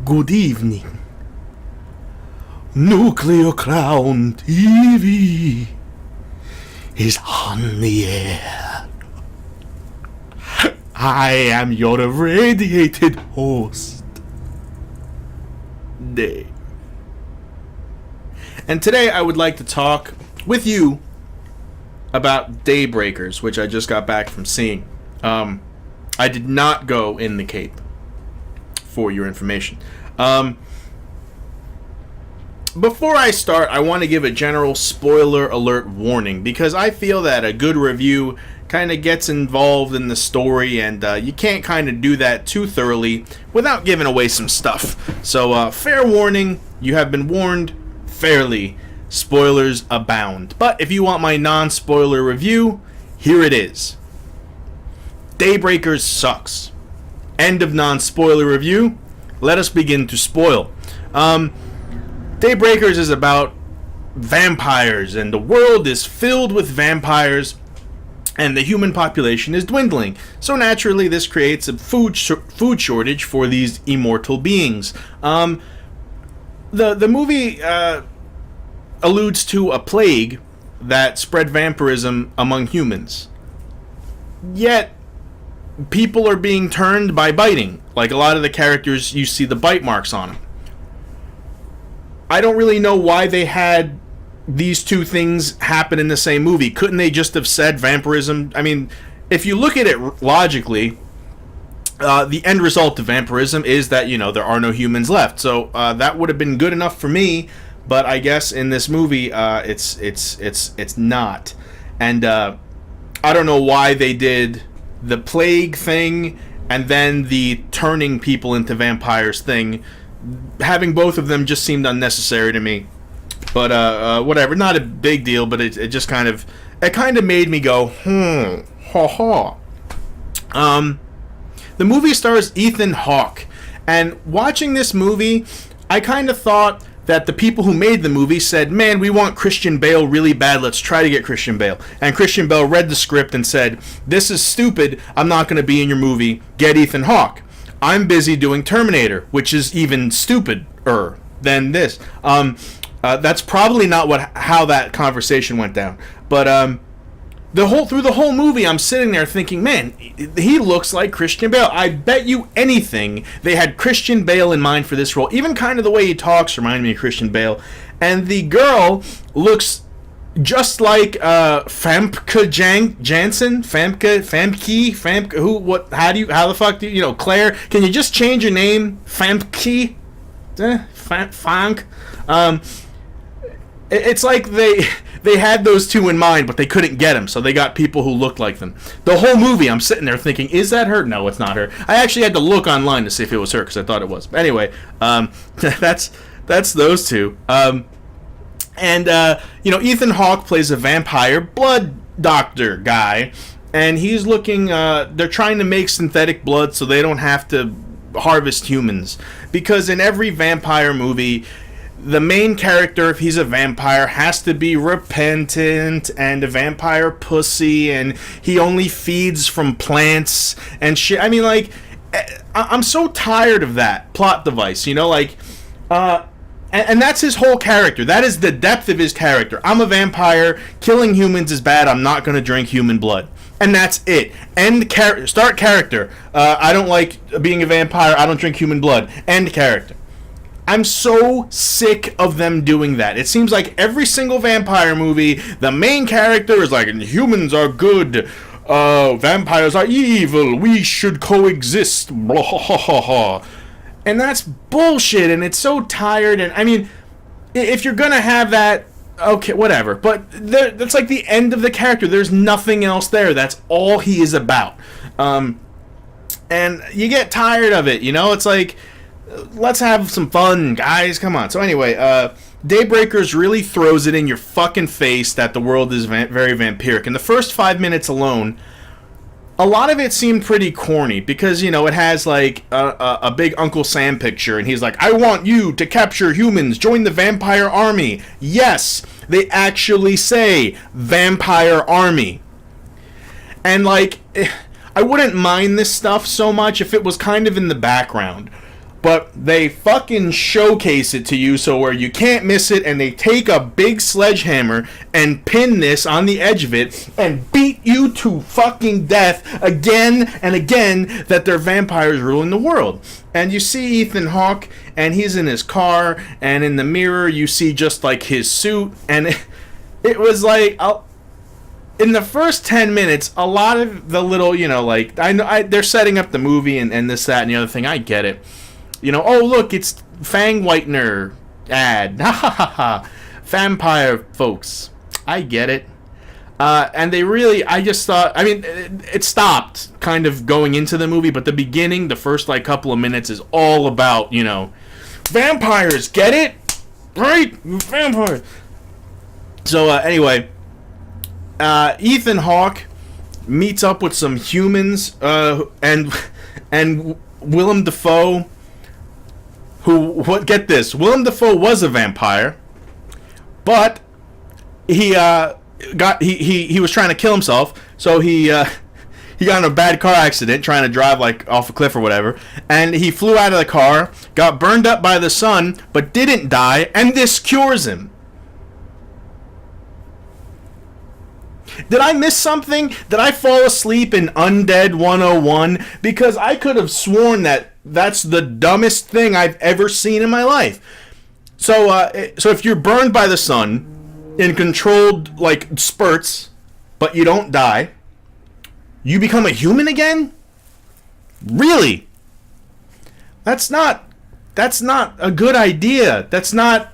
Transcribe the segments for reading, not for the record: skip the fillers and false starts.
Good evening. Nuclear Crown TV is on the air. I am your irradiated host, Dave. And today I would like to talk with you about Daybreakers, which I just got back from seeing. I did not go in the Cape, for your information. Before I start, I want to give a general spoiler alert warning, because I feel that a good review kind of gets involved in the story, and you can't kind of do that too thoroughly without giving away some stuff. So, fair warning, you have been warned fairly. Spoilers abound. But if you want my non-spoiler review, here it is. Daybreakers sucks. End of non-spoiler review. Let us begin to spoil. Daybreakers is about vampires, and the world is filled with vampires, and the human population is dwindling. So naturally, this creates a food shortage for these immortal beings. The movie alludes to a plague that spread vampirism among humans. Yet, people are being turned by biting. Like a lot of the characters, you see the bite marks on them. I don't really know why they had these two things happen in the same movie. Couldn't they just have said vampirism? I mean, if you look at it logically, the end result of vampirism is that, you know, there are no humans left. So that would have been good enough for me, but I guess in this movie, it's not. And I don't know why they did the plague thing and then the turning people into vampires thing. Having both of them just seemed unnecessary to me. But whatever, not a big deal, but it just kind of made me go, ha ha. The movie stars Ethan Hawke, and watching this movie, I kind of thought that the people who made the movie said, man, we want Christian Bale really bad, let's try to get Christian Bale. And Christian Bale read the script and said, this is stupid, I'm not going to be in your movie, get Ethan Hawke. I'm busy doing Terminator, which is even stupider than this. That's probably not how that conversation went down. But through the whole movie, I'm sitting there thinking, man, he looks like Christian Bale. I bet you anything they had Christian Bale in mind for this role. Even kind of the way he talks reminded me of Christian Bale. And the girl looks just like Famke Janssen, Famke, who, what, how the fuck do you know, Claire? Can you just change your name, Famke? Fank. It's like they had those two in mind, but they couldn't get them, so they got people who looked like them. The whole movie, I'm sitting there thinking, is that her? No, it's not her. I actually had to look online to see if it was her, because I thought it was. But anyway, that's those two. And Ethan Hawke plays a vampire blood doctor guy, and he's looking, they're trying to make synthetic blood so they don't have to harvest humans. Because in every vampire movie, the main character, if he's a vampire, has to be repentant and a vampire pussy, and he only feeds from plants and shit. I mean, like, I'm so tired of that plot device, you know, like, and that's his whole character. That is the depth of his character. I'm a vampire. Killing humans is bad. I'm not going to drink human blood. And that's it. End start character. I don't like being a vampire. I don't drink human blood. End character. I'm so sick of them doing that. It seems like every single vampire movie, the main character is like, humans are good. Vampires are evil. We should coexist. Blah, ha, ha, ha, ha. And that's bullshit, and it's so tired, and I mean, if you're gonna have that, okay, whatever, but that's like the end of the character. There's nothing else there. That's all he is about. And you get tired of it, you know? It's like, let's have some fun, guys, come on. So anyway, Daybreakers really throws it in your fucking face that the world is very vampiric. In the first 5 minutes alone, a lot of it seemed pretty corny because, you know, it has like a big Uncle Sam picture, and he's like, I want you to capture humans, join the vampire army. Yes, they actually say vampire army. And like, I wouldn't mind this stuff so much if it was kind of in the background. but they fucking showcase it to you so where you can't miss it, and they take a big sledgehammer and pin this on the edge of it and beat you to fucking death again and again that they're vampires ruling the world. And you see Ethan Hawke, and he's in his car, and in the mirror you see just like his suit, and it was like... in the first 10 minutes, a lot of the little, like, they're setting up the movie and this, that, and the other thing. I get it. Oh, look, it's Fang Whitener ad. Ha ha ha ha. Vampire folks. I get it. And they really, I just thought, it stopped kind of going into the movie, but the beginning, the first, couple of minutes is all about, vampires. Get it? Right? Vampires. So, anyway... Ethan Hawke meets up with some humans, and Willem Dafoe, get this, Willem Dafoe was a vampire, but he was trying to kill himself, so he got in a bad car accident trying to drive off a cliff or whatever, and he flew out of the car, got burned up by the sun, but didn't die, and this cures him. Did I miss something? Did I fall asleep in Undead 101? Because I could have sworn that's the dumbest thing I've ever seen in my life. So if you're burned by the sun in controlled spurts, but you don't die, you become a human again? Really? That's not a good idea. That's not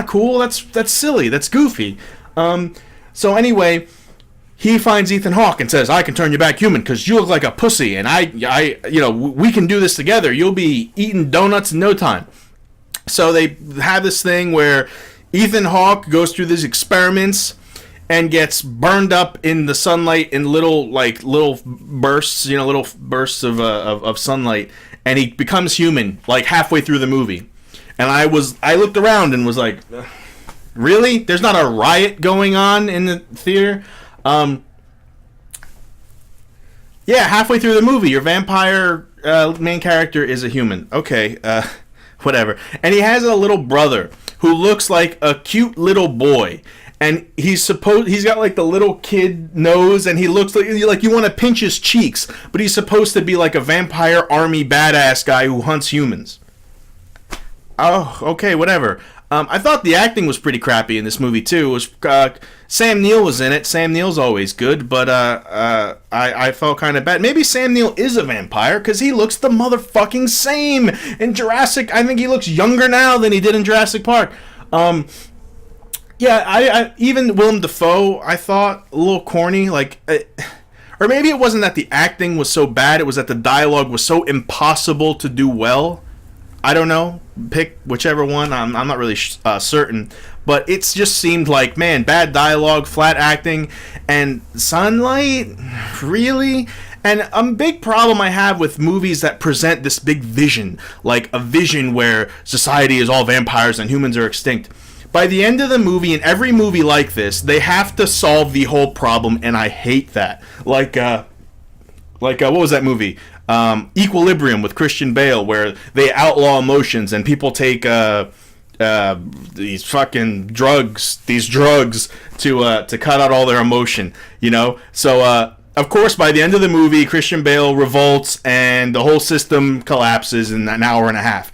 cool. That's silly. That's goofy. So anyway, he finds Ethan Hawke and says, "I can turn you back human because you look like a pussy, and we can do this together. You'll be eating donuts in no time." So they have this thing where Ethan Hawke goes through these experiments and gets burned up in the sunlight in little bursts, little bursts of sunlight, and he becomes human halfway through the movie. And I looked around and was like, really? There's not a riot going on in the theater? Yeah, halfway through the movie, your vampire main character is a human. Okay, whatever. And he has a little brother who looks like a cute little boy. And he's got the little kid nose, and he looks like you want to pinch his cheeks, but he's supposed to be like a vampire army badass guy who hunts humans. Oh, okay, whatever. I thought the acting was pretty crappy in this movie too. It was Sam Neill was in it. Sam Neill's always good, but I felt kind of bad. Maybe Sam Neill is a vampire because he looks the motherfucking same in Jurassic. I think he looks younger now than he did in Jurassic Park. Yeah, I even Willem Dafoe I thought a little corny, or maybe it wasn't that the acting was so bad. It was that the dialogue was so impossible to do well. I don't know. Pick whichever one. I'm not really certain. But it just seemed like, man, bad dialogue, flat acting, and sunlight? Really? And a big problem I have with movies that present this big vision, like a vision where society is all vampires and humans are extinct. By the end of the movie, in every movie like this, they have to solve the whole problem, and I hate that. What was that movie? Equilibrium with Christian Bale, where they outlaw emotions and people take these fucking drugs to cut out all their emotion, So of course, by the end of the movie, Christian Bale revolts and the whole system collapses in an hour and a half.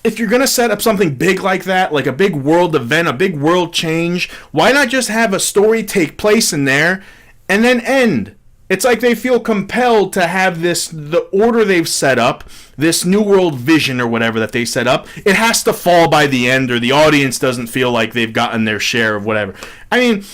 If you're gonna set up something big like that, like a big world event, a big world change, why not just have a story take place in there and then end? It's like they feel compelled to have the order they've set up, this New World vision or whatever that they set up, it has to fall by the end, or the audience doesn't feel like they've gotten their share of whatever. I mean,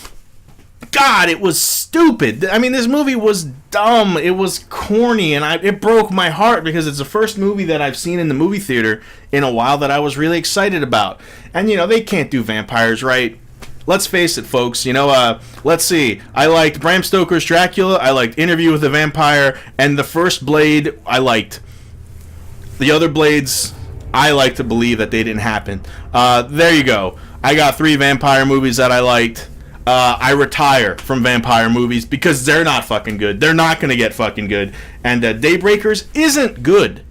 God, it was stupid. I mean, this movie was dumb. It was corny, and it broke my heart because it's the first movie that I've seen in the movie theater in a while that I was really excited about. And, they can't do vampires right. Let's face it, folks. Let's see. I liked Bram Stoker's Dracula. I liked Interview with the Vampire. And the first Blade, I liked. The other Blades, I like to believe that they didn't happen. There you go. I got 3 vampire movies that I liked. I retire from vampire movies because they're not fucking good. They're not going to get fucking good. And Daybreakers isn't good.